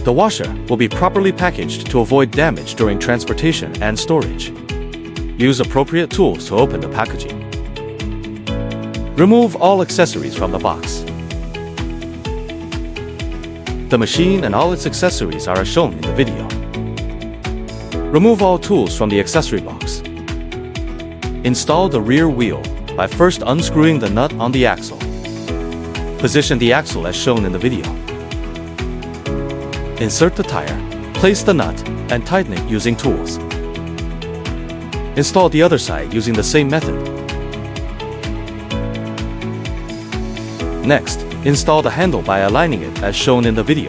The washer will be properly packaged to avoid damage during transportation and storage. Use appropriate tools to open the packaging. Remove all accessories from the box. The machine and all its accessories are as shown in the video. Remove all tools from the accessory box. Install the rear wheel by first unscrewing the nut on the axle. Position the axle as shown in the video. Insert the tire, place the nut, and tighten it using tools. Install the other side using the same method. Next, install the handle by aligning it as shown in the video.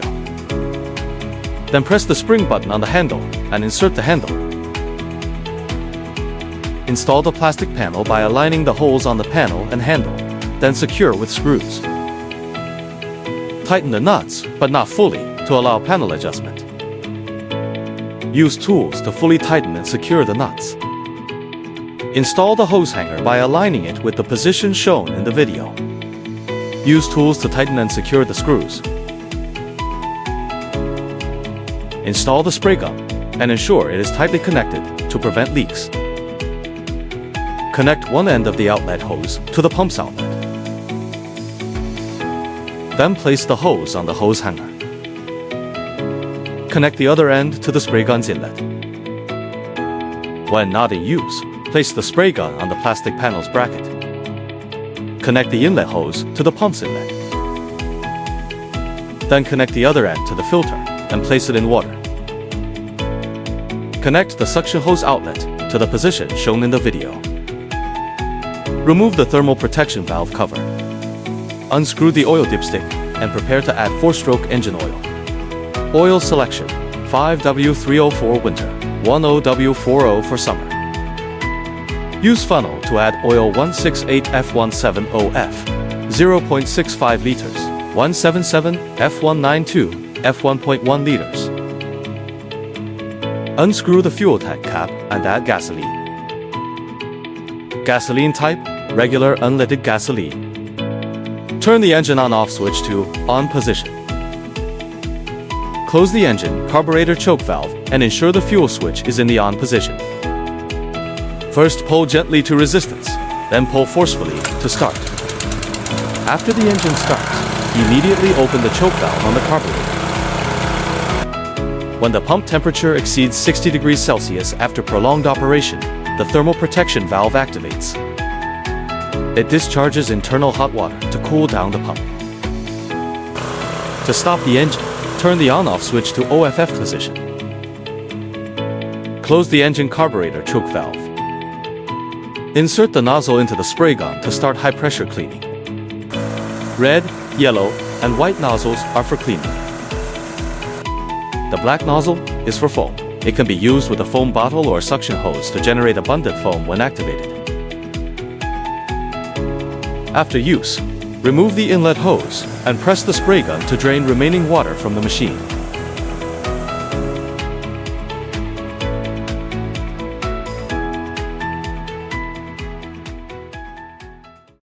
Then press the spring button on the handle and insert the handle. Install the plastic panel by aligning the holes on the panel and handle, then secure with screws. Tighten the nuts, but not fully, to allow panel adjustment. Use tools to fully tighten and secure the nuts. Install the hose hanger by aligning it with the position shown in the video. Use tools to tighten and secure the screws. Install the spray gun and ensure it is tightly connected to prevent leaks. Connect one end of the outlet hose to the pump's outlet. Then place the hose on the hose hanger. Connect the other end to the spray gun's inlet. When not in use, place the spray gun on the plastic panel's bracket. Connect the inlet hose to the pump's inlet. Then connect the other end to the filter and place it in water. Connect the suction hose outlet to the position shown in the video. Remove the thermal protection valve cover. Unscrew the oil dipstick and prepare to add 4-stroke engine oil. Oil selection: 5W304 winter, 10W40 for summer. Use funnel to add oil 168F170F, 0.65 liters, 177F192, F1.1 liters. Unscrew the fuel tank cap and add gasoline. Gasoline type: regular unleaded gasoline. Turn the engine on-off switch to on position. Close the engine carburetor choke valve and ensure the fuel switch is in the on position. First pull gently to resistance, then pull forcefully to start. After the engine starts, immediately open the choke valve on the carburetor. When the pump temperature exceeds 60 degrees Celsius after prolonged operation, the thermal protection valve activates. It discharges internal hot water to cool down the pump. To stop the engine, turn the on-off switch to OFF position. Close the engine carburetor choke valve. Insert the nozzle into the spray gun to start high-pressure cleaning. Red, yellow, and white nozzles are for cleaning. The black nozzle is for foam. It can be used with a foam bottle or suction hose to generate abundant foam when activated. After use, remove the inlet hose and press the spray gun to drain remaining water from the machine.